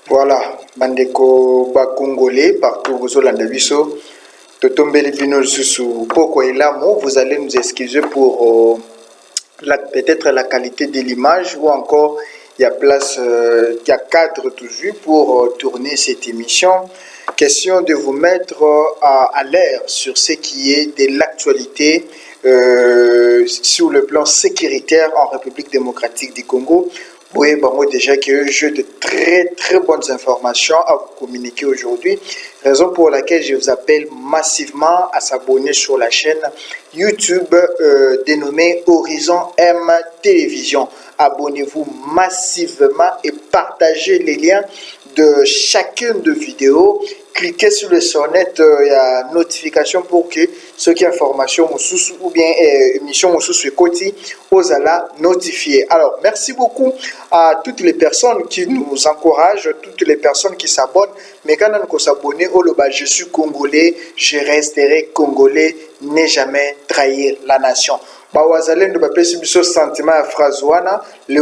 Voilà, bandeko ba congolais partout vous Olanda biso. Totombeli bino susu poko elamo, vous allez nous excuser pour peut-être la qualité de l'image ou encore il y a place, il y a cadre toujours pour tourner cette émission. Question de vous mettre à l'air sur ce qui est de l'actualité sur le plan sécuritaire en République démocratique du Congo. Oui, bon, moi déjà que j'ai de très bonnes informations à vous communiquer aujourd'hui, raison pour laquelle je vous appelle massivement à s'abonner sur la chaîne YouTube dénommée Horizon M Télévision. Abonnez-vous massivement et partagez les liens de chacune de vidéos. Cliquez sur le sonnette, il y a notification pour que ce qui est information ou bien émission sous côté aux ala notifier. Alors, merci beaucoup à toutes les personnes qui nous encouragent, toutes les personnes qui s'abonnent. Mais quand on s'abonne, je suis congolais, je resterai congolais, ne jamais trahir la nation. Wazalendo bapesi biso sentiment ya phrase wana les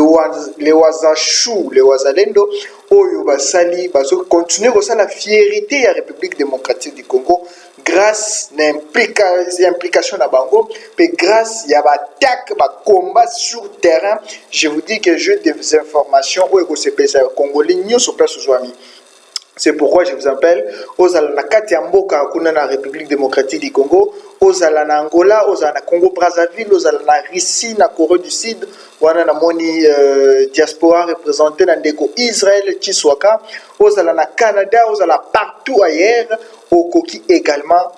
wazalendo oyo basali bazo continuer kosala fierté ya République démocratique du Congo grâce na implication na bango pe grâce ya attaque ba combat sur terrain. Je vous dis que j'ai des informations oyo ko sepesa congolais nyoso place ozwami. C'est pourquoi je vous appelle aux Alanakati Amboka, la République démocratique du Congo, aux Alana Angola, aux Alana Congo Brazzaville, aux Alana Russie, na Corée du Sud, aux Alana Moni diaspora représentée dans Deko Israël, Chiswaka, aux Alana Canada, aux Alana partout ailleurs, au Koki également.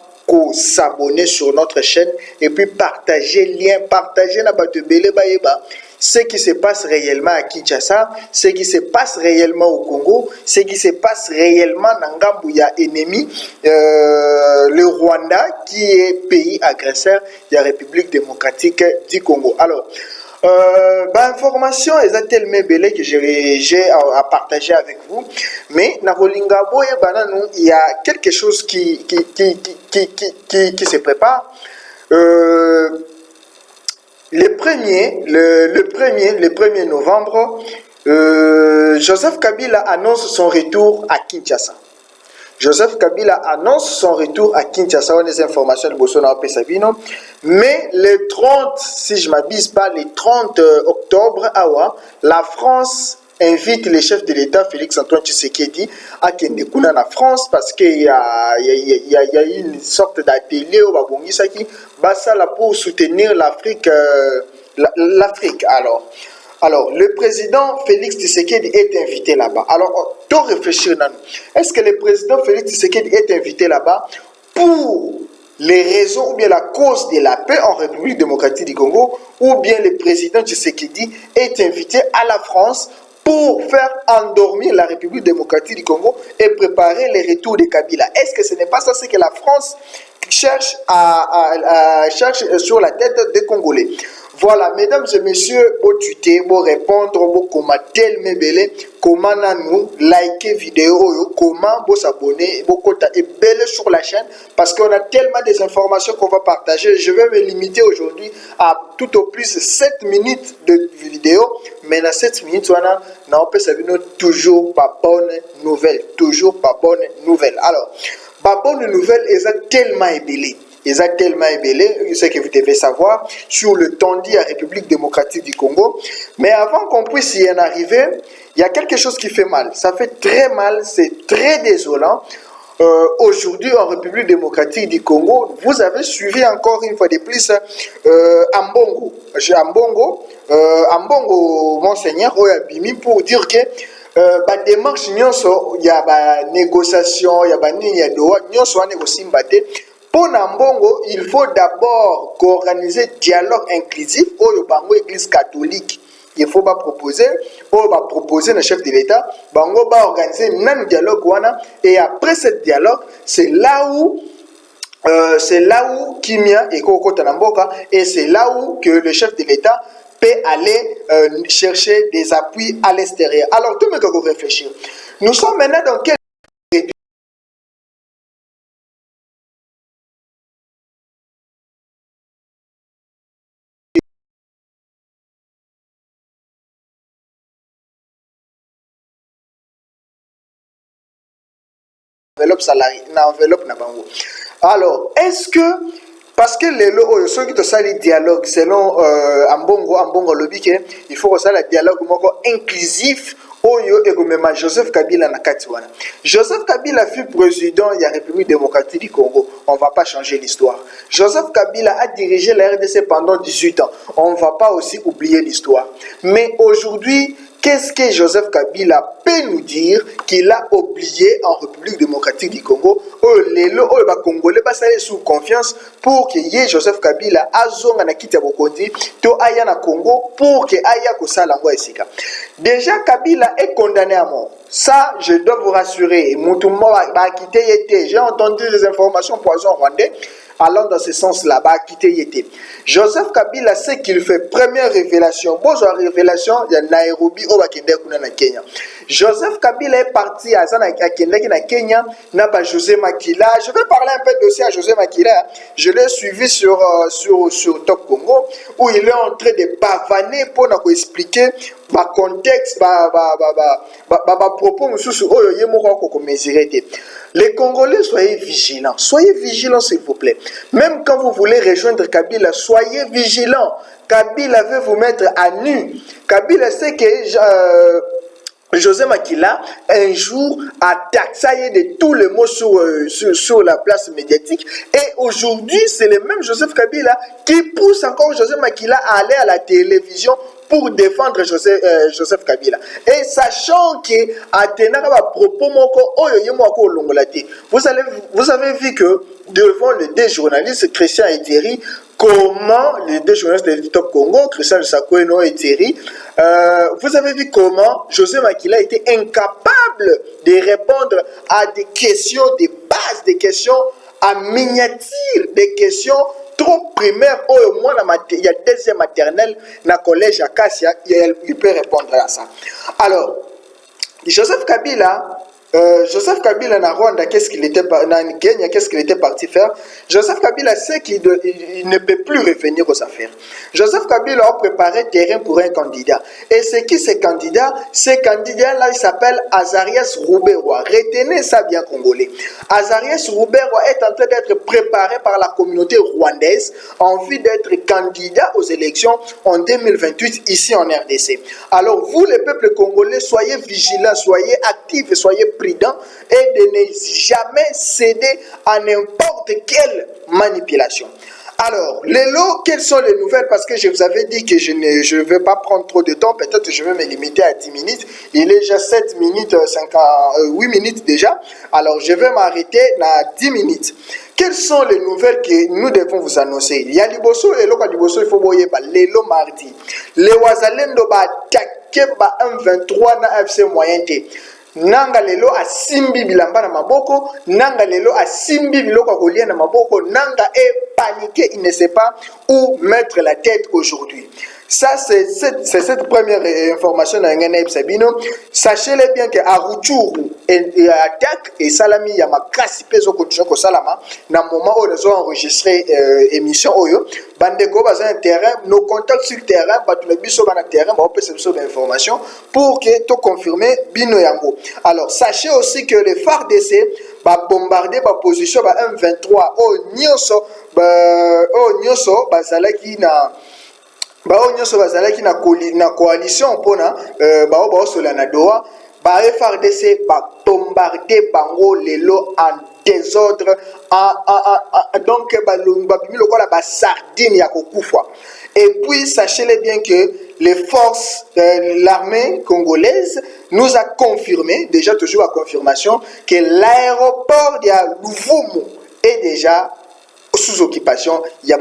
S'abonner sur notre chaîne et puis partager lien, partager na bato belé baeba ce qui se passe réellement à Kinshasa, ce qui se passe réellement au Congo, ce qui se passe réellement dans Ngambouya ennemi, le Rwanda qui est pays agresseur de la République démocratique du Congo. Alors, information tellement belle que j'ai à partager avec vous, mais na Rolingabo et Bananou, il y a quelque chose qui se prépare. Le 1er novembre, Joseph Kabila annonce son retour à Kinshasa. Joseph Kabila annonce son retour à Kinshasa. On a des informations de Bolsonaro Pesavino. Mais le 30, si je ne m'abuse pas, le 30 octobre, la France invite le chef de l'État, Félix-Antoine Tshisekedi, à Kendekuna en France parce qu'il y a une sorte d'atelier au Babongisaki pour soutenir l'Afrique. Alors, le président Félix Tshisekedi est invité là-bas. Alors, tout réfléchir. Est-ce que le président Félix Tshisekedi est invité là-bas pour les raisons ou bien la cause de la paix en République démocratique du Congo, ou bien le président Tshisekedi est invité à la France pour faire endormir la République démocratique du Congo et préparer le retour de Kabila? Est-ce que ce n'est pas ça, c'est que la France cherche cherche sur la tête des Congolais? Voilà, mesdames et messieurs, vous tweeter, vous répondre, vous commenter, comment nous liker vidéo, comment vous s'abonner, vous et belle sur la chaîne, parce qu'on a tellement des informations qu'on va partager. Je vais me limiter aujourd'hui à tout au plus 7 minutes de vidéo, mais dans 7 minutes, on peut savoir toujours pas bonne nouvelle, toujours pas bonne nouvelle. Alors, pas bonne nouvelle, est tellement ébellée. Exactement ébellé, ce que vous devez savoir sur le Tondi à République démocratique du Congo. Mais avant qu'on puisse y en arriver, il y a quelque chose qui fait mal. Ça fait très mal, c'est très désolant. Aujourd'hui en République démocratique du Congo, vous avez suivi encore une fois de plus Ambongo. Ambongo, monseigneur, Oyabimi, pour dire que démarche nyonso, il y a négociation, il y a nini ya doa, nyonso ane osimbate. Pour Nambongo, il faut d'abord organiser dialogue inclusif au Bango Église catholique. Il faut pas proposer, le chef de l'État, Bango va organiser même dialogue wana, et après ce dialogue, c'est là où Kimia et Koko Tanamboka, et c'est là où que le chef de l'État peut aller chercher des appuis à l'extérieur. Alors, tout le monde réfléchir. Nous sommes maintenant dans quel enveloppe salarié, na enveloppe na bango. Alors, est-ce que parce que les lots, ceux qui te salent le dialogue, selon Ambongo Lobike, il faut que ça le dialogue inclusif. Oyo et comme Joseph Kabila na Katiwana. Joseph Kabila fut président de la République démocratique du Congo. On ne va pas changer l'histoire. Joseph Kabila a dirigé la RDC pendant 18 ans. On ne va pas aussi oublier l'histoire. Mais aujourd'hui, qu'est-ce que Joseph Kabila peut nous dire qu'il a oublié en République démocratique du Congo? Les Congolais passent sous confiance pour que Joseph Kabila azonga na kiti ya bokonzi to aya na Congo pour que aya kosala ngo esika. Déjà Kabila est condamné à mort. Ça, je dois vous rassurer. J'ai entendu des informations poison rwandais allant dans ce sens-là. Joseph Kabila sait qu'il fait première révélation. Bonjour révélation, il y a Nairobi au Kenya. Joseph Kabila est parti à Kenya, n'a pas José Makila. Je vais parler un peu de dossier à José Makila. Je l'ai suivi sur Top Congo où il est en train de bavaner pour nous expliquer le contexte, propos les Congolais, soyez vigilants. Soyez vigilants, s'il vous plaît. Même quand vous voulez rejoindre Kabila, soyez vigilants. Kabila veut vous mettre à nu. Kabila sait que José Makila, un jour, a taxé de tous les mots sur la place médiatique. Et aujourd'hui, c'est le même Joseph Kabila qui pousse encore José Makila à aller à la télévision pour défendre Joseph Kabila. Et sachant que vous avez vu que devant les deux journalistes, Christian et Thierry, comment les deux journalistes de Top Congo, Christian Sakoeno et Thierry, vous avez vu comment José Makila était incapable de répondre à des questions de base, des questions à miniature, des questions trop primaire, au moins il y a deuxième maternelle dans le collège à Kassia, il peut répondre à ça. Alors, Joseph Kabila na Rwanda, qu'est-ce qu'il était Kenya, qu'est-ce qu'il était parti faire? Joseph Kabila sait qu'il ne peut plus revenir aux affaires. Joseph Kabila a préparé terrain pour un candidat. Et c'est qui ce candidat? Ce candidat-là, il s'appelle Azarias Ruberwa. Retenez ça bien congolais. Azarias Ruberwa est en train d'être préparé par la communauté rwandaise en vue d'être candidat aux élections en 2028 ici en RDC. Alors vous, les peuples congolais, soyez vigilants, soyez actifs, soyez prudent et de ne jamais céder à n'importe quelle manipulation. Alors, les lots, quelles sont les nouvelles? Parce que je vous avais dit que je ne vais pas prendre trop de temps. Peut-être je vais me limiter à 10 minutes. Il est déjà 7 minutes, 8 minutes déjà. Alors, je vais m'arrêter à 10 minutes. Quelles sont les nouvelles que nous devons vous annoncer? Il y a Liboso et Liboso, il faut voir les lots mardi. Les Wazalendo ba attaqué ba 1-23 na FC Moyente. Nanga lelo asimbi bilamba na maboko, nanga lelo asimbi biloko kolia na maboko, nanga est paniqué, il ne sait pas où mettre la tête aujourd'hui. Ça, c'est cette première information dans Ngana Sabino. Sachez-le bien que Aruchuru attaque et Salami Yamakasi peso continue ko salama na moment où nous avons enregistré émission Oyo. Bandeko bazan terrain, nos contacts sur le terrain, batule biso bana terrain, ba opesa biso d'informations pour que to confirmer bino yango. Alors, sachez aussi que les FARDC va bombarder ba position ba M23 au Nyoso bazalaki na bao nyonso bazalaki na coalition mpona bao baosola na Doha ba FARDC ba bombarder bango lelo en désordre donc babimi lokola ba sardine ya kokufa. Et puis sachez-le bien que les forces l'armée congolaise nous a confirmé, déjà toujours à confirmation, que l'aéroport de Louvumu est déjà sous occupation, il y a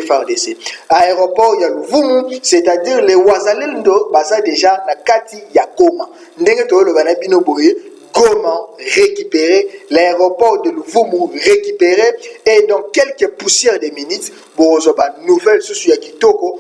FARDC. Aéroport, il y a Louvumu, c'est-à-dire les Wazalendo, baza déjà na kati ya Goma. Ndenge to le bana bino boye, Goma récupérer, l'aéroport de Louvumu récupéré, et dans quelques poussières de minutes, bon, nouvelle sous Kitoko.